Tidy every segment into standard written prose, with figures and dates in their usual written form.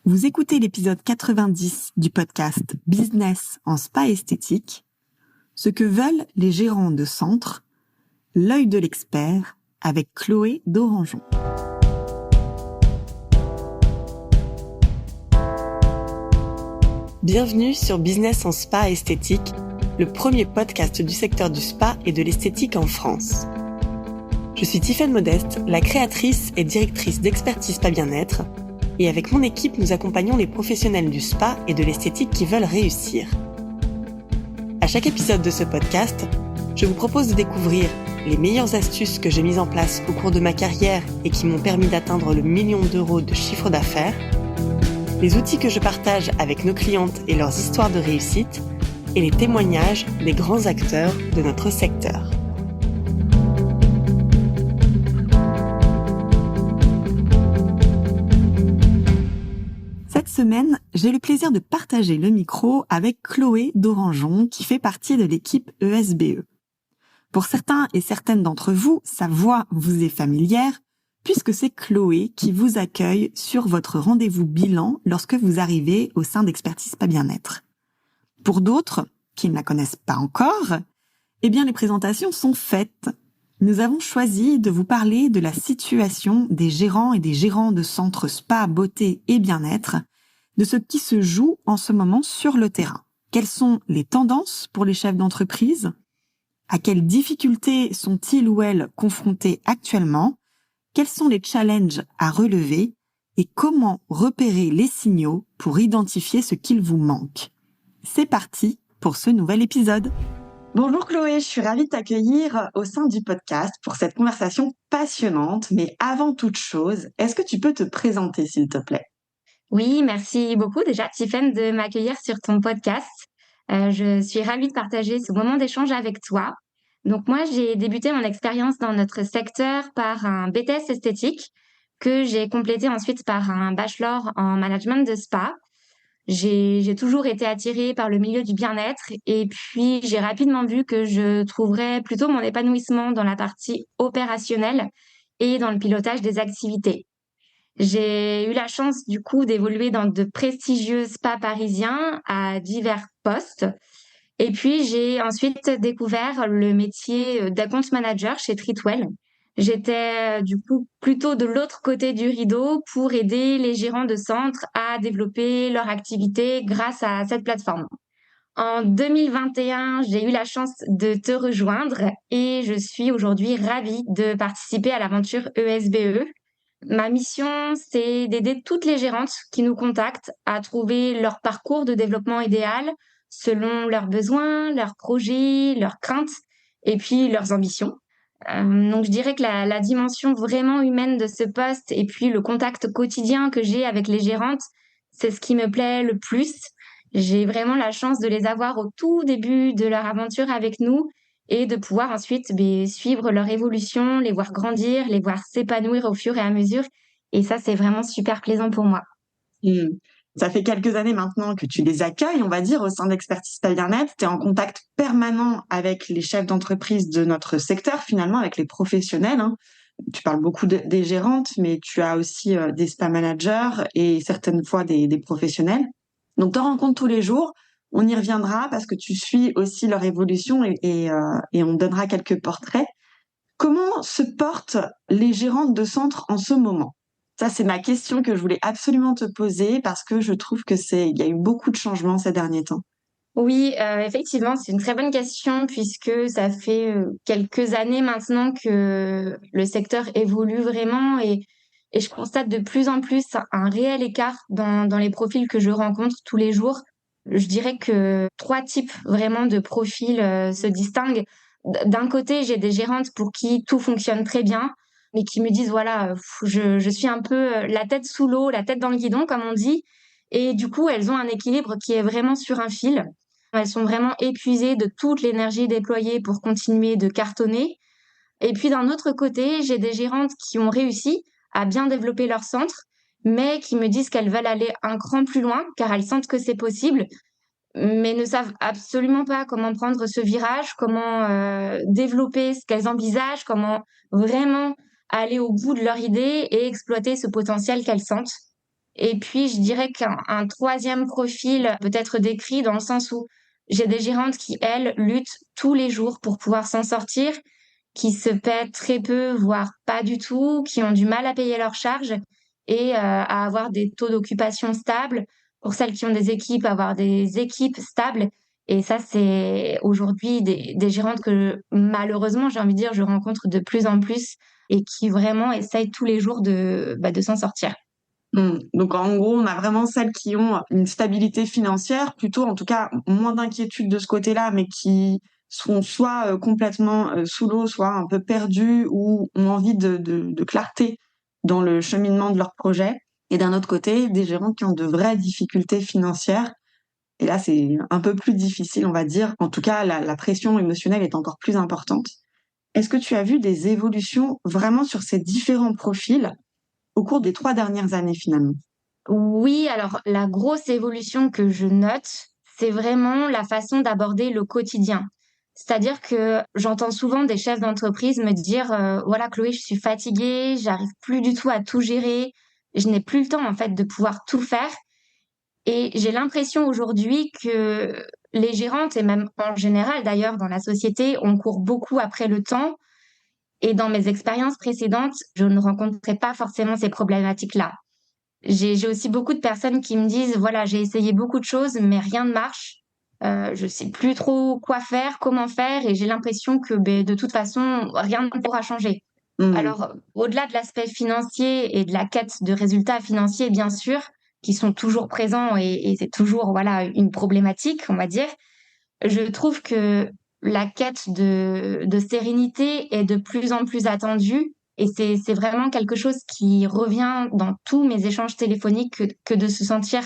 Vous écoutez l'épisode 90 du podcast Business en spa esthétique, ce que veulent les gérants de centres, l'œil de l'expert avec Chloé d'Orangeon. Bienvenue sur Business en spa esthétique, le premier podcast du secteur du spa et de l'esthétique en France. Je suis Tiffaine Modeste, la créatrice et directrice d'Expertise Spa Bien-être, et avec mon équipe, nous accompagnons les professionnels du spa et de l'esthétique qui veulent réussir. À chaque épisode de ce podcast, je vous propose de découvrir les meilleures astuces que j'ai mises en place au cours de ma carrière et qui m'ont permis d'atteindre le 1 million d'euros de chiffre d'affaires, les outils que je partage avec nos clientes et leurs histoires de réussite, et les témoignages des grands acteurs de notre secteur. Cette semaine, j'ai le plaisir de partager le micro avec Chloé d'Orangeon qui fait partie de l'équipe ESBE. Pour certains et certaines d'entre vous, sa voix vous est familière puisque c'est Chloé qui vous accueille sur votre rendez-vous bilan lorsque vous arrivez au sein d'Expertise Spa Bien-être. Pour d'autres, qui ne la connaissent pas encore, eh bien les présentations sont faites. Nous avons choisi de vous parler de la situation des gérants et des gérants de centres spa, beauté et bien-être, de ce qui se joue en ce moment sur le terrain. Quelles sont les tendances pour les chefs d'entreprise? À quelles difficultés sont-ils ou elles confrontés actuellement? Quels sont les challenges à relever? Et comment repérer les signaux pour identifier ce qu'il vous manque? C'est parti pour ce nouvel épisode. Bonjour Chloé, je suis ravie de t'accueillir au sein du podcast pour cette conversation passionnante. Mais avant toute chose, est-ce que tu peux te présenter s'il te plaît? Oui, merci beaucoup déjà Tiffaine de m'accueillir sur ton podcast. Je suis ravie de partager ce moment d'échange avec toi. Donc moi, j'ai débuté mon expérience dans notre secteur par un BTS esthétique que j'ai complété ensuite par un bachelor en management de spa. J'ai toujours été attirée par le milieu du bien-être et puis j'ai rapidement vu que je trouverais plutôt mon épanouissement dans la partie opérationnelle et dans le pilotage des activités. J'ai eu la chance du coup d'évoluer dans de prestigieux spas parisiens à divers postes. Et puis j'ai ensuite découvert le métier d'account manager chez Treatwell. J'étais du coup plutôt de l'autre côté du rideau pour aider les gérants de centres à développer leur activité grâce à cette plateforme. En 2021, j'ai eu la chance de te rejoindre et je suis aujourd'hui ravie de participer à l'aventure ESBE. Ma mission, c'est d'aider toutes les gérantes qui nous contactent à trouver leur parcours de développement idéal selon leurs besoins, leurs projets, leurs craintes et puis leurs ambitions. Donc je dirais que la dimension vraiment humaine de ce poste et puis le contact quotidien que j'ai avec les gérantes, c'est ce qui me plaît le plus. J'ai vraiment la chance de les avoir au tout début de leur aventure avec nous et de pouvoir ensuite, suivre leur évolution, les voir grandir, les voir s'épanouir au fur et à mesure et ça, c'est vraiment super plaisant pour moi. Hmm. Ça fait quelques années maintenant que tu les accueilles, on va dire, au sein d'Expertise Spa Bien-être. Tu es en contact permanent avec les chefs d'entreprise de notre secteur, finalement, avec les professionnels, hein. Tu parles beaucoup des gérantes, mais tu as aussi des spa managers et certaines fois des professionnels. Donc, tu en rencontres tous les jours. On y reviendra parce que tu suis aussi leur évolution et on donnera quelques portraits. Comment se portent les gérantes de centre en ce moment? Ça, c'est ma question que je voulais absolument te poser parce que je trouve il y a eu beaucoup de changements ces derniers temps. Oui, effectivement, c'est une très bonne question puisque ça fait, quelques années maintenant que le secteur évolue vraiment et je constate de plus en plus un réel écart dans les profils que je rencontre tous les jours. Je dirais que 3 types vraiment de profils, se distinguent. D'un côté, j'ai des gérantes pour qui tout fonctionne très bien, mais qui me disent: «Voilà, je suis un peu, la tête sous l'eau, la tête dans le guidon», comme on dit et du coup, elles ont un équilibre qui est vraiment sur un fil. Elles sont vraiment épuisées de toute l'énergie déployée pour continuer de cartonner. Et puis d'un autre côté, j'ai des gérantes qui ont réussi à bien développer leur centre, mais qui me disent qu'elles veulent aller un cran plus loin, car elles sentent que c'est possible, mais ne savent absolument pas comment prendre ce virage, comment développer ce qu'elles envisagent, comment vraiment aller au bout de leur idée et exploiter ce potentiel qu'elles sentent. Et puis, je dirais qu'un troisième profil peut être décrit dans le sens où j'ai des gérantes qui, elles, luttent tous les jours pour pouvoir s'en sortir, qui se paient très peu, voire pas du tout, qui ont du mal à payer leurs charges et à avoir des taux d'occupation stables. Pour celles qui ont des équipes, avoir des équipes stables. Et ça, c'est aujourd'hui des gérantes que malheureusement, j'ai envie de dire, je rencontre de plus en plus et qui vraiment essayent tous les jours de s'en sortir. Donc en gros, on a vraiment celles qui ont une stabilité financière, plutôt en tout cas moins d'inquiétude de ce côté-là, mais qui sont soit complètement sous l'eau, soit un peu perdues ou ont envie de clarté dans le cheminement de leur projet. Et d'un autre côté, des gérants qui ont de vraies difficultés financières. Et là, c'est un peu plus difficile, on va dire. En tout cas, la pression émotionnelle est encore plus importante. Est-ce que tu as vu des évolutions vraiment sur ces différents profils au cours des 3 dernières années finalement? Oui, alors la grosse évolution que je note, c'est vraiment la façon d'aborder le quotidien. C'est-à-dire que j'entends souvent des chefs d'entreprise me dire, «Voilà Chloé, je suis fatiguée, j'arrive plus du tout à tout gérer, je n'ai plus le temps en fait de pouvoir tout faire». Et j'ai l'impression aujourd'hui que les gérantes et même en général d'ailleurs dans la société, on court beaucoup après le temps et dans mes expériences précédentes, je ne rencontrais pas forcément ces problématiques-là. J'ai aussi beaucoup de personnes qui me disent: «Voilà, j'ai essayé beaucoup de choses, mais rien ne marche. Je sais plus trop quoi faire, comment faire et j'ai l'impression que, de toute façon, rien ne pourra changer». Mmh. Alors, au-delà de l'aspect financier et de la quête de résultats financiers, bien sûr, qui sont toujours présents et c'est toujours, voilà, une problématique, on va dire. Je trouve que la quête de sérénité est de plus en plus attendue et c'est vraiment quelque chose qui revient dans tous mes échanges téléphoniques que de se sentir,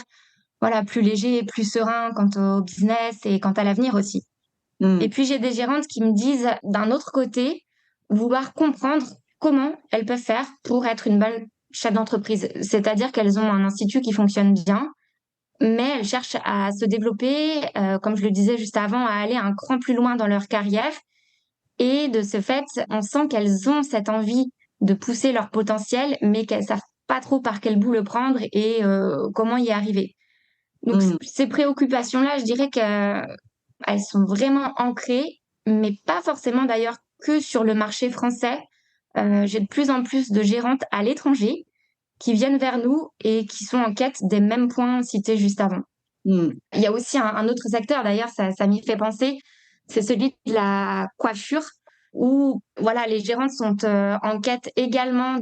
voilà, plus léger et plus serein quant au business et quant à l'avenir aussi. Et Mmh. puis j'ai des gérantes qui me disent, d'un autre côté, vouloir comprendre comment elles peuvent faire pour être une bonne chef d'entreprise. C'est-à-dire qu'elles ont un institut qui fonctionne bien, mais elles cherchent à se développer, comme je le disais juste avant, à aller un cran plus loin dans leur carrière et de ce fait, on sent qu'elles ont cette envie de pousser leur potentiel, mais qu'elles savent pas trop par quel bout le prendre et comment y arriver. Donc Mmh. ces préoccupations-là, je dirais qu'elles sont vraiment ancrées, mais pas forcément d'ailleurs que sur le marché français. J'ai de plus en plus de gérantes à l'étranger qui viennent vers nous et qui sont en quête des mêmes points cités juste avant. Mmh. Il y a aussi un autre secteur d'ailleurs, ça m'y fait penser, c'est celui de la coiffure où voilà, les gérantes sont, en quête également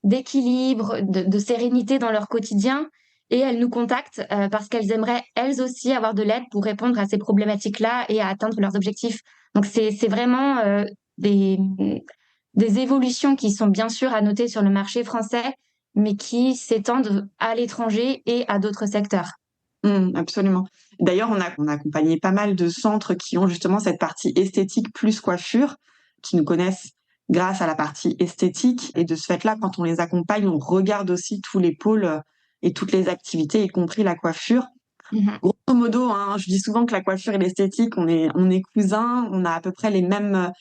d'équilibre, de sérénité dans leur quotidien et elles nous contactent, parce qu'elles aimeraient elles aussi avoir de l'aide pour répondre à ces problématiques-là et à atteindre leurs objectifs. Donc c'est vraiment, des, des évolutions qui sont bien sûr à noter sur le marché français, mais qui s'étendent à l'étranger et à d'autres secteurs. Absolument. D'ailleurs, on a accompagné pas mal de centres qui ont justement cette partie esthétique plus coiffure, qui nous connaissent grâce à la partie esthétique et de ce fait-là, quand on les accompagne, on regarde aussi tous les pôles, et toutes les activités, y compris la coiffure. Mmh mh. Grosso modo, hein, je dis souvent que la coiffure et l'esthétique, on est cousins, on a à peu près les mêmes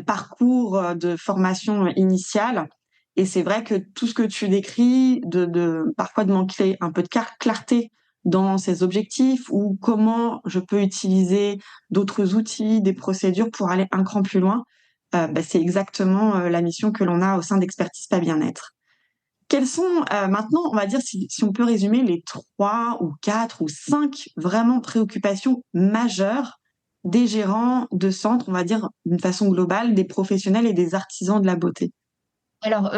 parcours, de formation initiale et c'est vrai que tout ce que tu décris de parfois de manquer un peu de clarté dans ses objectifs ou comment je peux utiliser d'autres outils, des procédures pour aller un cran plus loin, c'est exactement, la mission que l'on a au sein d'Expertise Pas Bien-être. Quelles sont, maintenant, on va dire, si on peut résumer les 3 ou 4 ou 5 vraiment préoccupations majeures des gérants de centres, on va dire d'une façon globale, des professionnels et des artisans de la beauté? Alors,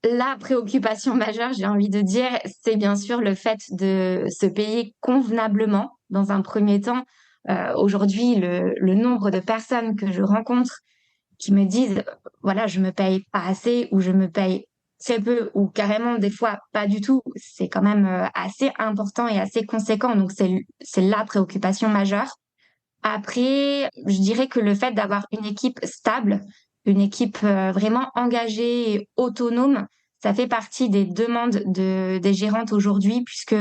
la préoccupation majeure, j'ai envie de dire, c'est bien sûr le fait de se payer convenablement dans un premier temps. Aujourd'hui, le nombre de personnes que je rencontre qui me disent, voilà: «Je me paye pas assez» ou «Je me paye très peu» ou carrément des fois pas du tout, c'est quand même, assez important et assez conséquent donc c'est la préoccupation majeure. Après, je dirais que le fait d'avoir une équipe stable, une équipe, vraiment engagée et autonome, ça fait partie des demandes des gérantes aujourd'hui puisque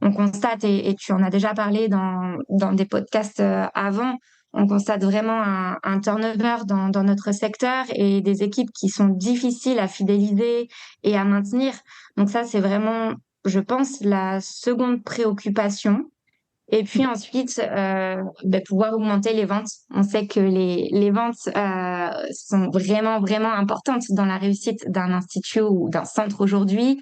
on constate et tu en as déjà parlé dans des podcasts, avant, on constate vraiment un turnover dans notre secteur et des équipes qui sont difficiles à fidéliser et à maintenir. Donc ça, c'est vraiment je pense, la seconde préoccupation. Et puis ensuite, pouvoir augmenter les ventes. On sait que les ventes sont vraiment, vraiment importantes dans la réussite d'un institut ou d'un centre aujourd'hui.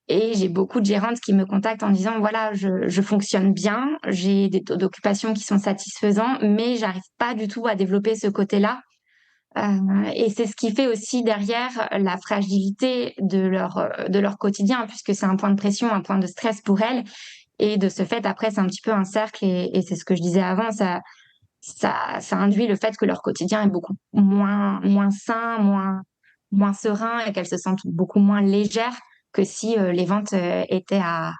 Et j'ai beaucoup de gérantes qui me contactent en disant, voilà, je fonctionne bien, j'ai des taux d'occupation qui sont satisfaisants, mais j'arrive pas du tout à développer ce côté-là. Et c'est ce qui fait aussi derrière la fragilité de leur quotidien, puisque c'est un point de pression, un point de stress pour elles. Et de ce fait, après, c'est un petit peu un cercle et c'est ce que je disais avant, ça induit le fait que leur quotidien est beaucoup moins sain, moins serein et qu'elles se sentent beaucoup moins légères que si les ventes étaient à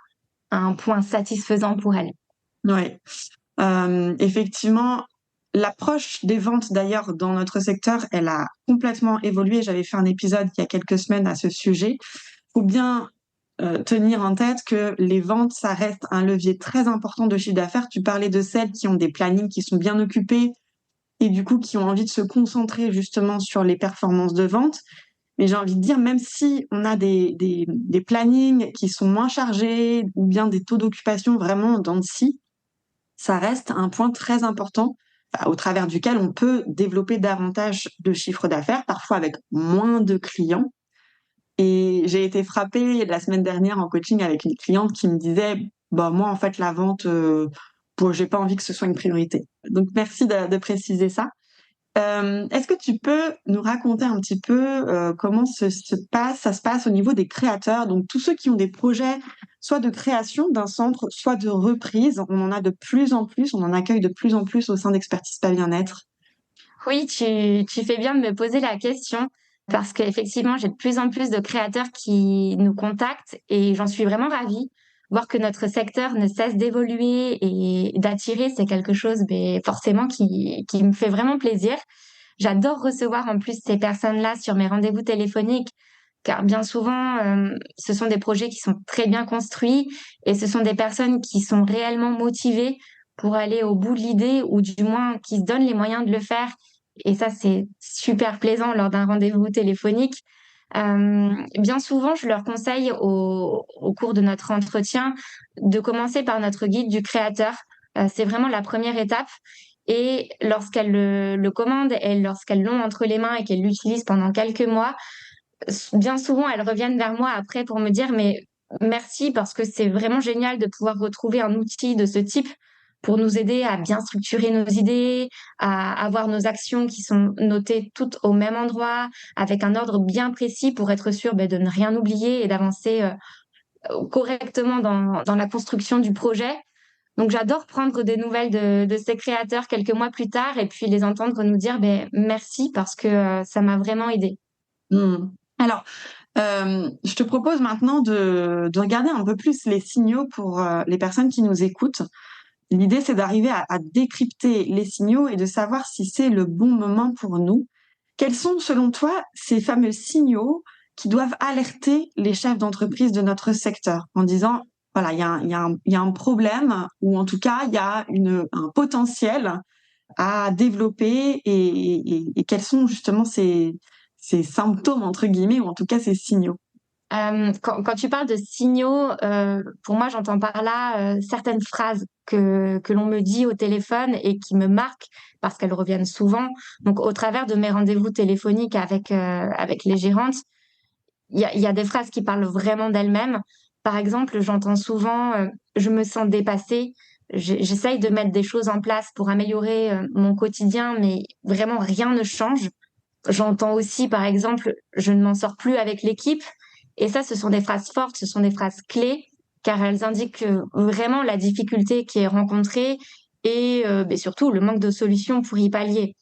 un point satisfaisant pour elles. Ouais. Effectivement, l'approche des ventes d'ailleurs dans notre secteur, elle a complètement évolué. J'avais fait un épisode il y a quelques semaines à ce sujet. Faut bien tenir en tête que les ventes, ça reste un levier très important de chiffre d'affaires. Tu parlais de celles qui ont des plannings qui sont bien occupés et du coup qui ont envie de se concentrer justement sur les performances de vente. Mais j'ai envie de dire, même si on a des plannings qui sont moins chargés ou bien des taux d'occupation vraiment en dents de scie, ça reste un point très important au travers duquel on peut développer davantage de chiffre d'affaires, parfois avec moins de clients. Et j'ai été frappée la semaine dernière en coaching avec une cliente qui me disait, bah moi en fait la vente, j'ai pas envie que ce soit une priorité. Donc merci de préciser ça. Est-ce que tu peux nous raconter un petit peu comment ça se passe au niveau des créateurs, donc tous ceux qui ont des projets, soit de création d'un centre, soit de reprise. On en a de plus en plus, on en accueille de plus en plus au sein d'Expertise Pas Bien-être. Oui, tu fais bien de me poser la question parce qu'effectivement, j'ai de plus en plus de créateurs qui nous contactent et j'en suis vraiment ravie. Voir que notre secteur ne cesse d'évoluer et d'attirer, c'est quelque chose, forcément qui me fait vraiment plaisir. J'adore recevoir en plus ces personnes-là sur mes rendez-vous téléphoniques, car bien souvent, ce sont des projets qui sont très bien construits et ce sont des personnes qui sont réellement motivées pour aller au bout de l'idée ou du moins qui se donnent les moyens de le faire. Et ça, c'est super plaisant lors d'un rendez-vous téléphonique. Bien souvent, je leur conseille au cours de notre entretien de commencer par notre guide du créateur. C'est vraiment la première étape. Et lorsqu'elles le commandent et lorsqu'elles l'ont entre les mains et qu'elles l'utilisent pendant quelques mois, bien souvent, elles reviennent vers moi après pour me dire, mais merci parce que c'est vraiment génial de pouvoir retrouver un outil de ce type pour nous aider à bien structurer nos idées, à avoir nos actions qui sont notées toutes au même endroit, avec un ordre bien précis pour être sûr de ne rien oublier et d'avancer correctement dans la construction du projet. Donc j'adore prendre des nouvelles de ces créateurs quelques mois plus tard et puis les entendre nous dire merci parce que ça m'a vraiment aidé. Mmh. Alors, je te propose maintenant de regarder un peu plus les signaux pour les personnes qui nous écoutent. L'idée, c'est d'arriver à décrypter les signaux et de savoir si c'est le bon moment pour nous. Quels sont, selon toi, ces fameux signaux qui doivent alerter les chefs d'entreprise de notre secteur en disant, voilà, il y a un problème ou en tout cas, il y a un potentiel à développer et quels sont justement ces symptômes, entre guillemets, ou en tout cas ces signaux? Quand tu parles de signaux, pour moi, j'entends par là certaines phrases que l'on me dit au téléphone et qui me marquent parce qu'elles reviennent souvent. Donc, au travers de mes rendez-vous téléphoniques avec les gérantes, il y a des phrases qui parlent vraiment d'elles-mêmes. Par exemple, j'entends souvent je me sens dépassée. J'essaye de mettre des choses en place pour améliorer mon quotidien, mais vraiment rien ne change. J'entends aussi, par exemple, je ne m'en sors plus avec l'équipe. Et ça, ce sont des phrases fortes, ce sont des phrases clés, car elles indiquent vraiment la difficulté qui est rencontrée et surtout le manque de solutions pour y pallier.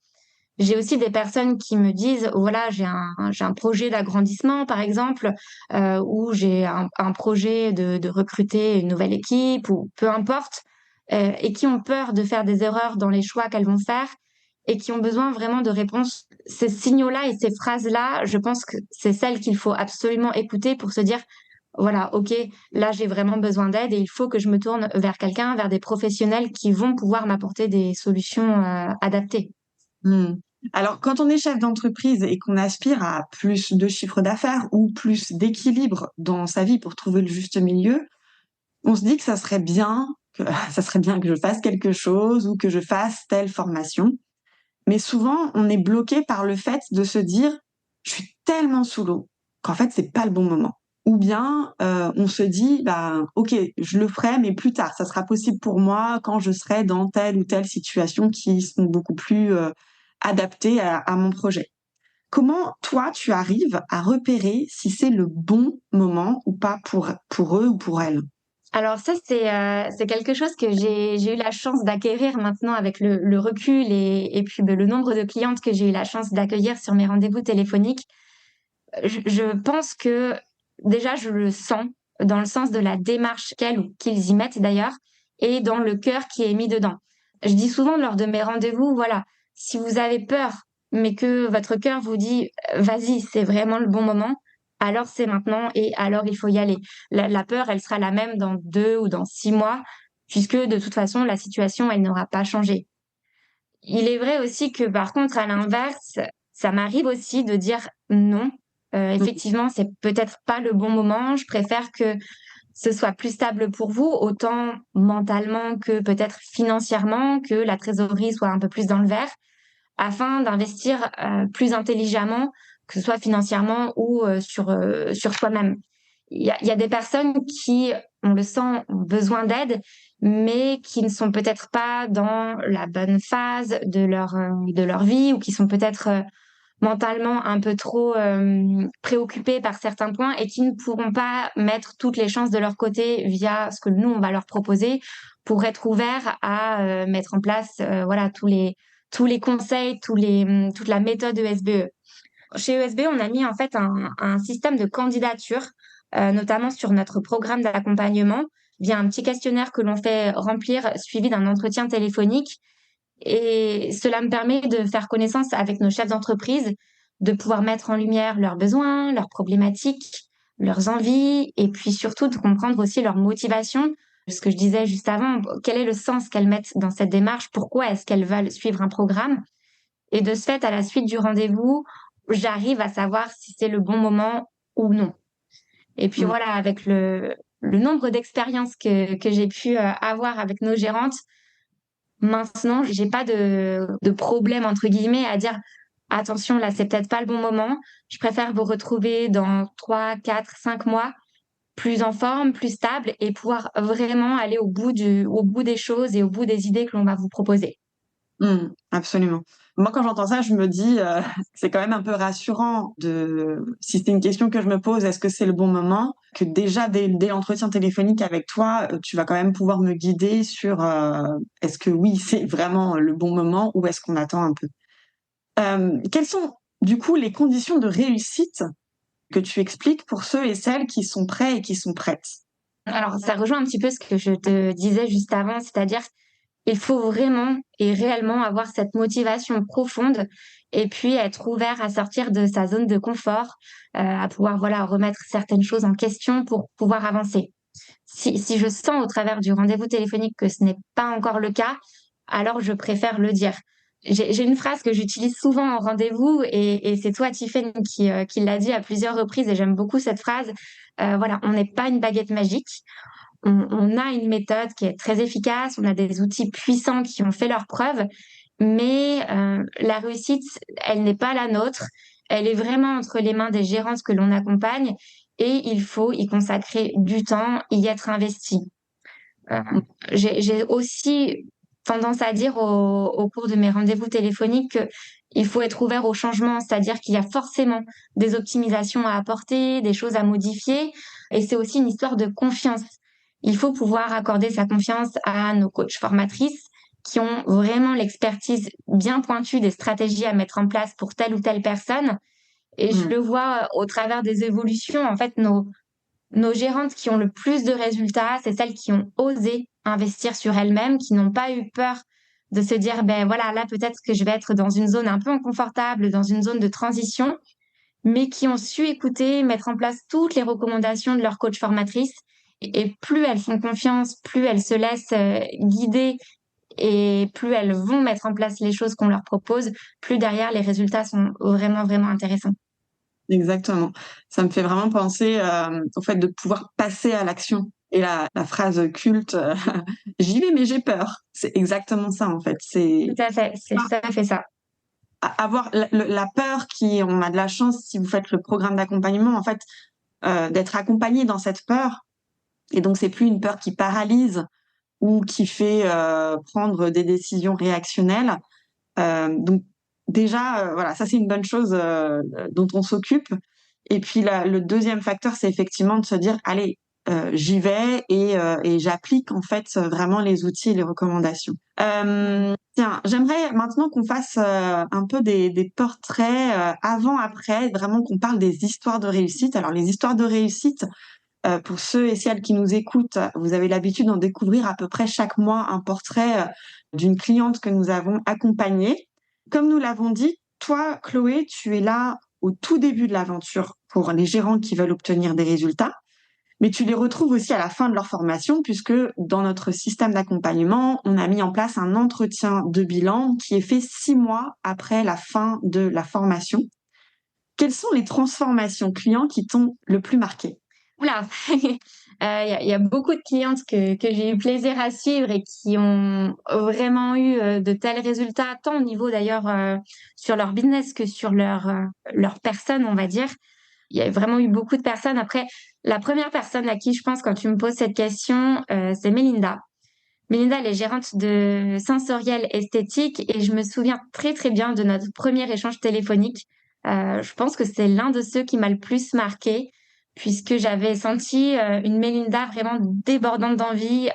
J'ai aussi des personnes qui me disent, voilà, j'ai un projet d'agrandissement, par exemple, ou j'ai un projet de recruter une nouvelle équipe, ou peu importe, et qui ont peur de faire des erreurs dans les choix qu'elles vont faire et qui ont besoin vraiment de réponses. Ces signaux-là et ces phrases-là, je pense que c'est celles qu'il faut absolument écouter pour se dire, voilà, OK, là, j'ai vraiment besoin d'aide et il faut que je me tourne vers quelqu'un, vers des professionnels qui vont pouvoir m'apporter des solutions adaptées. Mmh. Alors, quand on est chef d'entreprise et qu'on aspire à plus de chiffre d'affaires ou plus d'équilibre dans sa vie pour trouver le juste milieu, on se dit que ça serait bien que ça serait bien que je fasse quelque chose ou que je fasse telle formation. Mais souvent, on est bloqué par le fait de se dire: «Je suis tellement sous l'eau qu'en fait, c'est pas le bon moment». Ou bien, on se dit: «Bah, OK, je le ferai, mais plus tard. Ça sera possible pour moi quand je serai dans telle ou telle situation qui sont beaucoup plus, adaptées à mon projet». Comment toi, tu arrives à repérer si c'est le bon moment ou pas pour eux ou pour elles? Alors ça, c'est quelque chose que j'ai eu la chance d'acquérir maintenant avec le recul et puis, le nombre de clientes que j'ai eu la chance d'accueillir sur mes rendez-vous téléphoniques. Je pense que déjà je le sens, dans le sens de la démarche qu'elles ou qu'ils y mettent d'ailleurs et dans le cœur qui est mis dedans. Je dis souvent lors de mes rendez-vous, voilà, si vous avez peur, mais que votre cœur vous dit: «Vas-y, c'est vraiment le bon moment», alors c'est maintenant et alors il faut y aller. La peur, elle sera la même dans 2 ou dans 6 mois, puisque de toute façon la situation, elle n'aura pas changé. Il est vrai aussi que par contre, à l'inverse, ça m'arrive aussi de dire: «Non, Mmh. effectivement, c'est peut-être pas le bon moment, je préfère que ce soit plus stable pour vous, autant mentalement que peut-être financièrement, que la trésorerie soit un peu plus dans le vert, afin d'investir, plus intelligemment, que ce soit financièrement ou, sur soi-même». Il y a des personnes qui, on le sent, ont besoin d'aide, mais qui ne sont peut-être pas dans la bonne phase de leur vie ou qui sont peut-être, mentalement un peu trop, préoccupés par certains points et qui ne pourront pas mettre toutes les chances de leur côté via ce que nous, on va leur proposer pour être ouverts à, mettre en place, voilà tous les conseils, toute la méthode ESBE. Chez ESBE, on a mis en fait un système de candidature, notamment sur notre programme d'accompagnement, via un petit questionnaire que l'on fait remplir, suivi d'un entretien téléphonique et cela me permet de faire connaissance avec nos chefs d'entreprise, de pouvoir mettre en lumière leurs besoins, leurs problématiques, leurs envies et puis surtout de comprendre aussi leur motivation. Ce que je disais juste avant, quel est le sens qu'elles mettent dans cette démarche? Pourquoi est-ce qu'elles veulent suivre un programme? Et de ce fait, à la suite du rendez-vous, j'arrive à savoir si c'est le bon moment ou non. Et puis Mmh. voilà, avec le nombre d'expériences que j'ai pu, avoir avec nos gérantes, maintenant, j'ai pas de «problème» entre guillemets à dire: «Attention, là, c'est peut-être pas le bon moment. Je préfère vous retrouver dans 3, 4, 5 mois, plus en forme, plus stable et pouvoir vraiment aller au bout des choses et au bout des idées que l'on va vous proposer». Mmh, absolument. Moi, quand j'entends ça, je me dis, c'est quand même un peu rassurant de si c'est une question que je me pose: «Est-ce que c'est le bon moment?» que déjà dès l'entretien téléphonique avec toi, tu vas quand même pouvoir me guider sur, est-ce que oui, c'est vraiment le bon moment ou est-ce qu'on attend un peu? Quelles sont, du coup, les conditions de réussite que tu expliques pour ceux et celles qui sont prêts et qui sont prêtes? Alors ça rejoint un petit peu ce que je te disais juste avant, c'est-à-dire il faut vraiment et réellement avoir cette motivation profonde et puis être ouvert à sortir de sa zone de confort, à pouvoir, voilà, remettre certaines choses en question pour pouvoir avancer. Si je sens au travers du rendez-vous téléphonique que ce n'est pas encore le cas, alors je préfère le dire. J'ai une phrase que j'utilise souvent en rendez-vous et c'est toi, Tiffany, qui l'a dit à plusieurs reprises et j'aime beaucoup cette phrase. Voilà, on n'est pas une baguette magique. On a une méthode qui est très efficace, on a des outils puissants qui ont fait leurs preuves, mais la réussite, elle n'est pas la nôtre. Elle est vraiment entre les mains des gérantes que l'on accompagne et il faut y consacrer du temps, y être investi. Heu, j'ai aussi tendance à dire au cours de mes rendez-vous téléphoniques qu'il faut être ouvert au changement, c'est-à-dire qu'il y a forcément des optimisations à apporter, des choses à modifier et c'est aussi une histoire de confiance. Il faut pouvoir accorder sa confiance à nos coachs formatrices qui ont vraiment l'expertise bien pointue des stratégies à mettre en place pour telle ou telle personne et je Mmh. le vois au travers des évolutions, en fait, nos gérantes qui ont le plus de résultats, c'est celles qui ont osé investir sur elles-mêmes, qui n'ont pas eu peur de se dire: «Ben, voilà, là, peut-être que je vais être dans une zone un peu inconfortable, dans une zone de transition», mais qui ont su écouter, mettre en place toutes les recommandations de leur coach formatrice et plus elles font confiance, plus elles se laissent, guider et plus elles vont mettre en place les choses qu'on leur propose, plus derrière les résultats sont vraiment, vraiment intéressants. Exactement. Ça me fait vraiment penser au fait de pouvoir passer à l'action. Et la phrase culte, j'y vais mais j'ai peur. C'est exactement ça en fait. C'est Tout à fait, c'est tout à fait ça. avoir la peur on a de la chance si vous faites le programme d'accompagnement en fait d'être accompagné dans cette peur. Et donc c'est plus une peur qui paralyse ou qui fait prendre des décisions réactionnelles. Donc déjà, voilà, ça c'est une bonne chose dont on s'occupe. Et puis le deuxième facteur, c'est effectivement de se dire, allez, j'y vais et j'applique en fait vraiment les outils et les recommandations. Tiens, j'aimerais maintenant qu'on fasse un peu des portraits avant-après, vraiment qu'on parle des histoires de réussite. Alors les histoires de réussite, pour ceux et celles qui nous écoutent, vous avez l'habitude d'en découvrir à peu près chaque mois un portrait d'une cliente que nous avons accompagnée. Comme nous l'avons dit, toi, Chloé, tu es là au tout début de l'aventure pour les gérants qui veulent obtenir des résultats, mais tu les retrouves aussi à la fin de leur formation puisque dans notre système d'accompagnement, on a mis en place un entretien de bilan qui est fait 6 mois après la fin de la formation. Quelles sont les transformations clients qui t'ont le plus marqué? Oula, il y a beaucoup de clientes que j'ai eu plaisir à suivre et qui ont vraiment eu de tels résultats, tant au niveau d'ailleurs sur leur business que sur leur personne, on va dire. Il y a vraiment eu beaucoup de personnes. Après, la première personne à qui je pense quand tu me poses cette question, c'est Mélinda. Mélinda, elle est gérante de Sensoriel Esthétique et je me souviens très très bien de notre premier échange téléphonique. Je pense que c'est l'un de ceux qui m'a le plus marqué puisque j'avais senti une Mélinda vraiment débordante d'envie,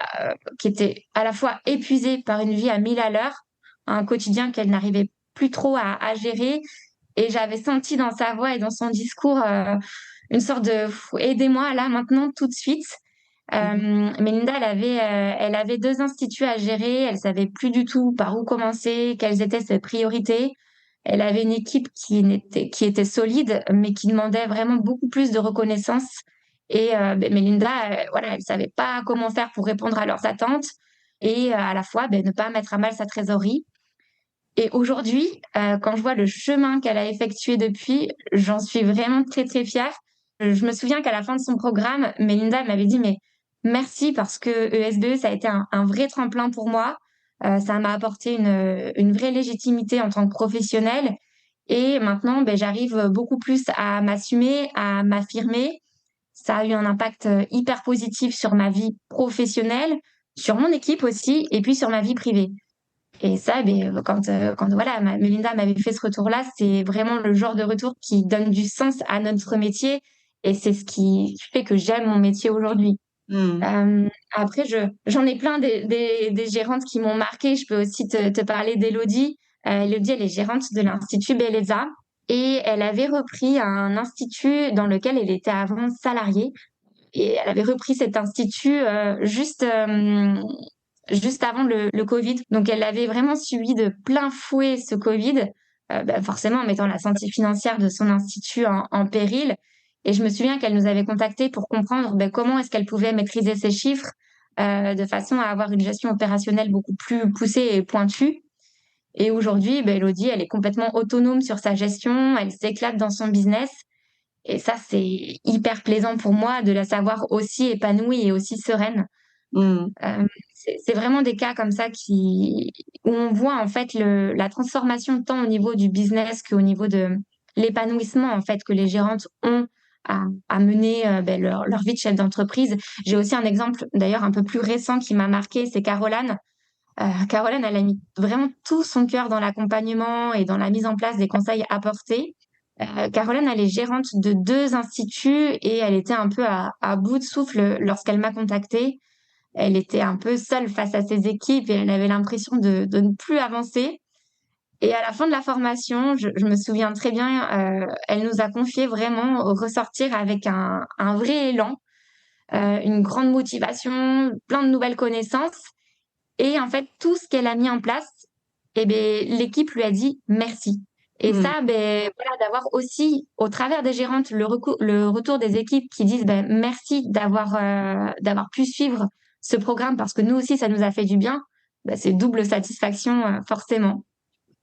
qui était à la fois épuisée par une vie à 1000 à l'heure, un quotidien qu'elle n'arrivait plus trop à gérer. Et j'avais senti dans sa voix et dans son discours une sorte de aidez-moi là maintenant tout de suite. Mélinda, elle avait 2 instituts à gérer. Elle savait plus du tout par où commencer, quelles étaient ses priorités. Elle avait une équipe qui était solide, mais qui demandait vraiment beaucoup plus de reconnaissance. Et Mélinda, voilà, elle savait pas comment faire pour répondre à leurs attentes et à la fois ne pas mettre à mal sa trésorerie. Et aujourd'hui, quand je vois le chemin qu'elle a effectué depuis, j'en suis vraiment très, très fière. Je me souviens qu'à la fin de son programme, Mélinda m'avait dit: «Mais merci parce que ESBE, ça a été un vrai tremplin pour moi. Ça m'a apporté une vraie légitimité en tant que professionnelle et maintenant, j'arrive beaucoup plus à m'assumer, à m'affirmer. Ça a eu un impact, hyper positif sur ma vie professionnelle, sur mon équipe aussi et puis sur ma vie privée». Et ça, quand voilà, Mélinda m'avait fait ce retour-là, c'est vraiment le genre de retour qui donne du sens à notre métier et c'est ce qui fait que j'aime mon métier aujourd'hui. Mmh. Après j'en ai plein des gérantes qui m'ont marquée. Je peux aussi te parler d'Élodie. Élodie, elle est gérante de l'Institut Bellezza et elle avait repris un institut dans lequel elle était avant salariée et elle avait repris cet institut, juste avant le Covid. Donc elle avait vraiment subi de plein fouet ce Covid, forcément en mettant la santé financière de son institut en péril. Et je me souviens qu'elle nous avait contactés pour comprendre, comment est-ce qu'elle pouvait maîtriser ses chiffres, de façon à avoir une gestion opérationnelle beaucoup plus poussée et pointue. Et aujourd'hui, Élodie, elle est complètement autonome sur sa gestion, elle s'éclate dans son business et ça, c'est hyper plaisant pour moi de la savoir aussi épanouie et aussi sereine. Mmh. C'est vraiment des cas comme ça où on voit en fait la transformation tant au niveau du business qu'au niveau de l'épanouissement en fait que les gérantes ont à mener leur vie de chef d'entreprise. J'ai aussi un exemple d'ailleurs un peu plus récent qui m'a marqué, c'est Caroline. Caroline, elle a mis vraiment tout son cœur dans l'accompagnement et dans la mise en place des conseils apportés. Caroline, elle est gérante de 2 instituts et elle était un peu à bout de souffle lorsqu'elle m'a contactée. Elle était un peu seule face à ses équipes et elle avait l'impression de ne plus avancer. Et à la fin de la formation, je me souviens très bien, elle nous a confié vraiment ressortir avec un vrai élan, une grande motivation, plein de nouvelles connaissances. Et en fait, tout ce qu'elle a mis en place, l'équipe lui a dit merci. Et Mmh. ça, voilà, d'avoir aussi, au travers des gérantes, le retour des équipes qui disent merci d'avoir pu suivre ce programme parce que nous aussi, ça nous a fait du bien. c'est double satisfaction, forcément.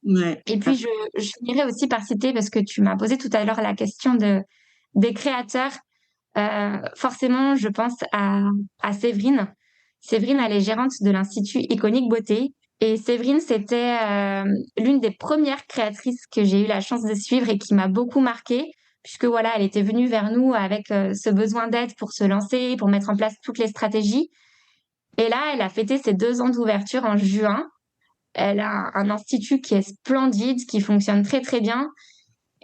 Ouais, Et puis, je finirai aussi par citer, parce que tu m'as posé tout à l'heure la question des créateurs. Forcément, je pense à Séverine. Séverine, elle est gérante de l'Institut Iconique Beauté. Et Séverine, c'était l'une des premières créatrices que j'ai eu la chance de suivre et qui m'a beaucoup marquée, puisque voilà, elle était venue vers nous avec ce besoin d'aide pour se lancer, pour mettre en place toutes les stratégies. Et là, elle a fêté ses 2 ans d'ouverture en juin. Elle a un institut qui est splendide, qui fonctionne très très bien.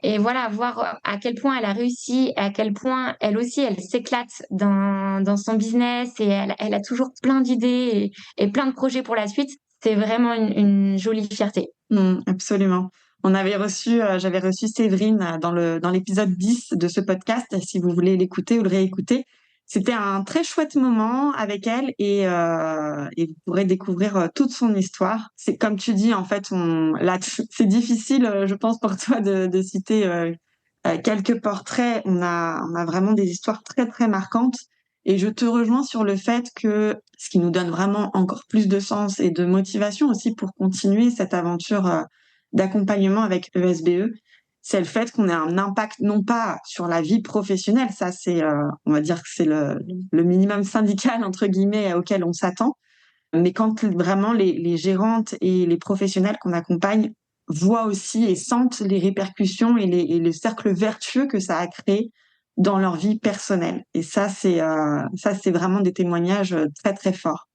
Et voilà, voir à quel point elle a réussi, à quel point elle aussi, elle s'éclate dans son business, et elle a toujours plein d'idées et plein de projets pour la suite. C'est vraiment une jolie fierté. Absolument. J'avais reçu Séverine dans l'épisode 10 de ce podcast, si vous voulez l'écouter ou le réécouter. C'était un très chouette moment avec elle et vous pourrez découvrir toute son histoire. C'est comme tu dis, en fait, là, c'est difficile, je pense, pour toi de citer quelques portraits. On a vraiment des histoires très, très marquantes. Et je te rejoins sur le fait que ce qui nous donne vraiment encore plus de sens et de motivation aussi pour continuer cette aventure d'accompagnement avec ESBE, c'est le fait qu'on ait un impact non pas sur la vie professionnelle, ça c'est, on va dire que c'est le minimum syndical entre guillemets auquel on s'attend, mais quand vraiment les gérantes et les professionnels qu'on accompagne voient aussi et sentent les répercussions et le cercle vertueux que ça a créé dans leur vie personnelle. Et ça c'est vraiment des témoignages très très forts.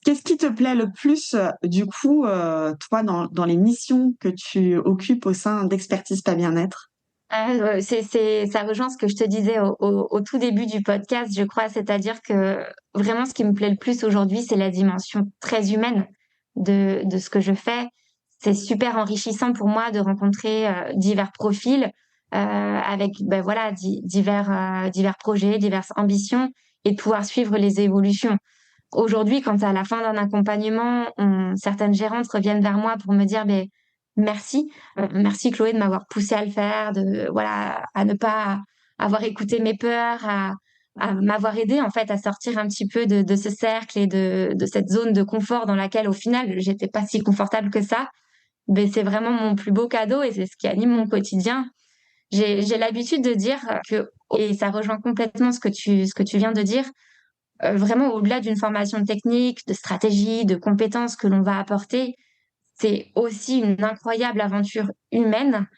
Qu'est-ce qui te plaît le plus, du coup, toi, dans les missions que tu occupes au sein d'Expertise Pas Bien-être? Ça rejoint ce que je te disais au tout début du podcast, je crois, c'est-à-dire que vraiment ce qui me plaît le plus aujourd'hui, c'est la dimension très humaine de ce que je fais. C'est super enrichissant pour moi de rencontrer divers profils avec voilà, divers projets, diverses ambitions, et de pouvoir suivre les évolutions. Aujourd'hui, quand à la fin d'un accompagnement, certaines gérantes reviennent vers moi pour me dire, merci, merci Chloé de m'avoir poussée à le faire, voilà, à ne pas avoir écouté mes peurs, à m'avoir aidée en fait à sortir un petit peu de ce cercle et de cette zone de confort dans laquelle au final j'étais pas si confortable que ça. Mais c'est vraiment mon plus beau cadeau et c'est ce qui anime mon quotidien. J'ai l'habitude de dire que, et ça rejoint complètement ce que tu viens de dire, vraiment au-delà d'une formation technique, de stratégie, de compétences que l'on va apporter, c'est aussi une incroyable aventure humaine.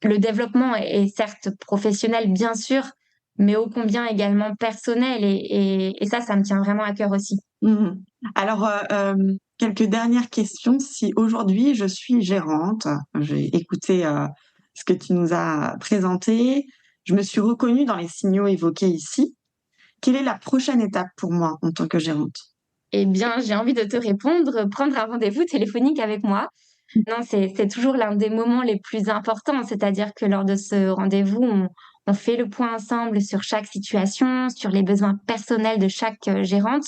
Le développement est certes professionnel, bien sûr, mais ô combien également personnel, et ça me tient vraiment à cœur aussi. Mmh. Alors, quelques dernières questions. Si aujourd'hui je suis gérante, j'ai écouté, ce que tu nous as présenté, je me suis reconnue dans les signaux évoqués ici. Quelle est la prochaine étape pour moi en tant que gérante? Eh bien, j'ai envie de te répondre, prendre un rendez-vous téléphonique avec moi. Non, c'est toujours l'un des moments les plus importants, c'est-à-dire que lors de ce rendez-vous, on fait le point ensemble sur chaque situation, sur les besoins personnels de chaque gérante.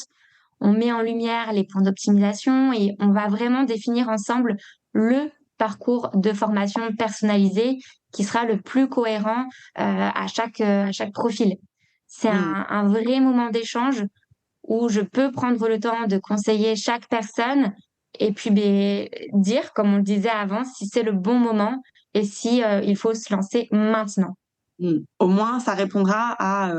On met en lumière les points d'optimisation et on va vraiment définir ensemble le parcours de formation personnalisé qui sera le plus cohérent à chaque profil. C'est Mmh. un vrai moment d'échange où je peux prendre le temps de conseiller chaque personne et puis, dire, comme on le disait avant, si c'est le bon moment et si, il faut se lancer maintenant. Au moins, ça répondra à,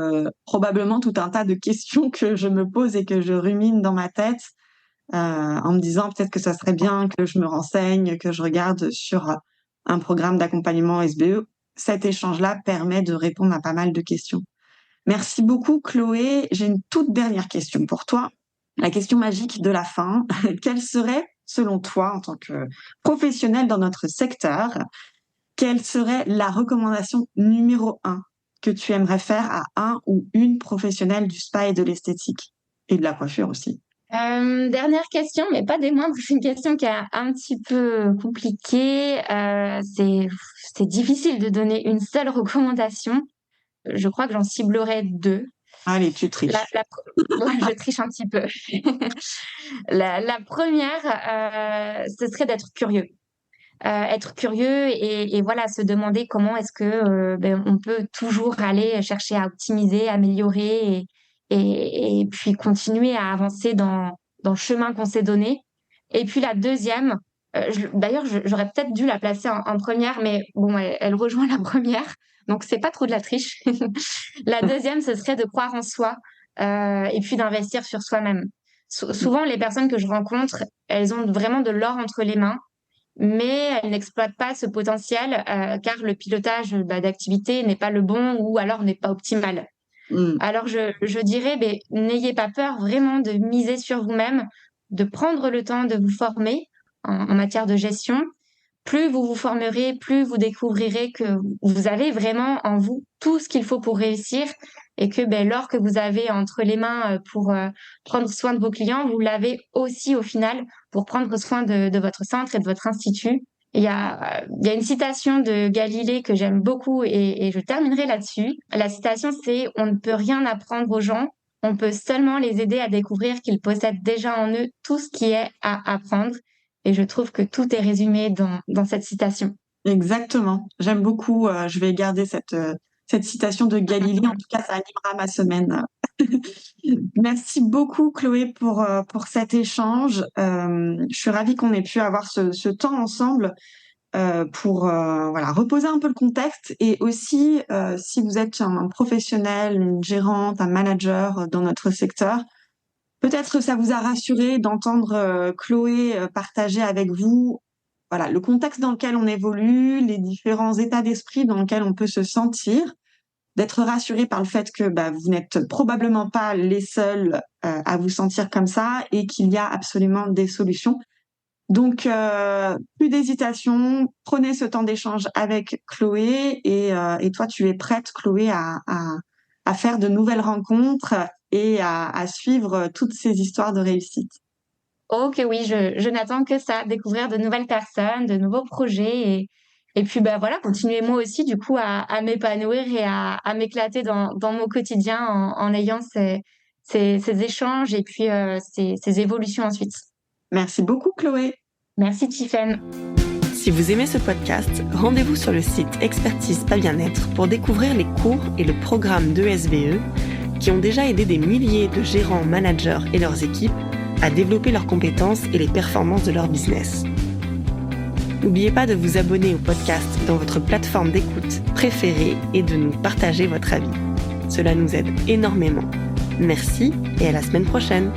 probablement tout un tas de questions que je me pose et que je rumine dans ma tête, en me disant peut-être que ça serait bien que je me renseigne, que je regarde sur un programme d'accompagnement SBE. Cet échange-là permet de répondre à pas mal de questions. Merci beaucoup, Chloé. J'ai une toute dernière question pour toi. La question magique de la fin. Quelle serait, selon toi, en tant que professionnel dans notre secteur, quelle serait la recommandation numéro 1 que tu aimerais faire à un ou une professionnelle du spa et de l'esthétique? Et de la coiffure aussi. Dernière question, mais pas des moindres, c'est une question qui est un petit peu compliquée. C'est difficile de donner une seule recommandation. Je crois que j'en ciblerai 2. Allez, tu La triches. la pre Ouais, je triche un petit peu. La 1re, ce serait d'être curieux. Être curieux et voilà, se demander comment est-ce que, on peut toujours aller chercher à optimiser, améliorer et puis continuer à avancer dans le chemin qu'on s'est donné. Et puis la deuxième, d'ailleurs, j'aurais peut-être dû la placer en première, mais bon, elle rejoint la première, donc c'est pas trop de la triche. La deuxième, ce serait de croire en soi, et puis d'investir sur soi-même. Souvent, les personnes que je rencontre, elles ont vraiment de l'or entre les mains, mais elles n'exploitent pas ce potentiel, car le pilotage, d'activité n'est pas le bon ou alors n'est pas optimal. Mmh. Alors je dirais, n'ayez pas peur vraiment de miser sur vous-même, de prendre le temps de vous former en matière de gestion. Plus vous vous formerez, plus vous découvrirez que vous avez vraiment en vous tout ce qu'il faut pour réussir et que, l'or que vous avez entre les mains, pour, prendre soin de vos clients, vous l'avez aussi au final pour prendre soin de votre centre et de votre institut. Il y a une citation de Galilée que j'aime beaucoup et je terminerai là-dessus. La citation, c'est: «On ne peut rien apprendre aux gens, on peut seulement les aider à découvrir qu'ils possèdent déjà en eux tout ce qui est à apprendre». Et je trouve que tout est résumé dans cette citation. Exactement. J'aime beaucoup, je vais garder cette citation de Galilée. En tout cas, ça animera ma semaine. Merci beaucoup Chloé pour cet échange. Je suis ravie qu'on ait pu avoir ce temps ensemble pour voilà, reposer un peu le contexte et aussi si vous êtes un professionnel, une gérante, un manager dans notre secteur, peut-être que ça vous a rassuré d'entendre Chloé partager avec vous voilà, le contexte dans lequel on évolue, les différents états d'esprit dans lesquels on peut se sentir, d'être rassuré par le fait que vous n'êtes probablement pas les seuls à vous sentir comme ça et qu'il y a absolument des solutions. Donc, plus d'hésitation, prenez ce temps d'échange avec Chloé et toi, tu es prête, Chloé, à faire de nouvelles rencontres et à suivre toutes ces histoires de réussite. Oh que oui, je n'attends que ça, découvrir de nouvelles personnes, de nouveaux projets et puis, voilà, continuer moi aussi du coup à m'épanouir et à m'éclater dans mon quotidien en ayant ces échanges et puis, ces évolutions ensuite. Merci beaucoup, Chloé. Merci Tiffaine. Si vous aimez ce podcast, rendez-vous sur le site Expertise Pas Bien-être pour découvrir les cours et le programme d'ESBE qui ont déjà aidé des milliers de gérants, managers et leurs équipes à développer leurs compétences et les performances de leur business. N'oubliez pas de vous abonner au podcast dans votre plateforme d'écoute préférée et de nous partager votre avis. Cela nous aide énormément. Merci et à la semaine prochaine.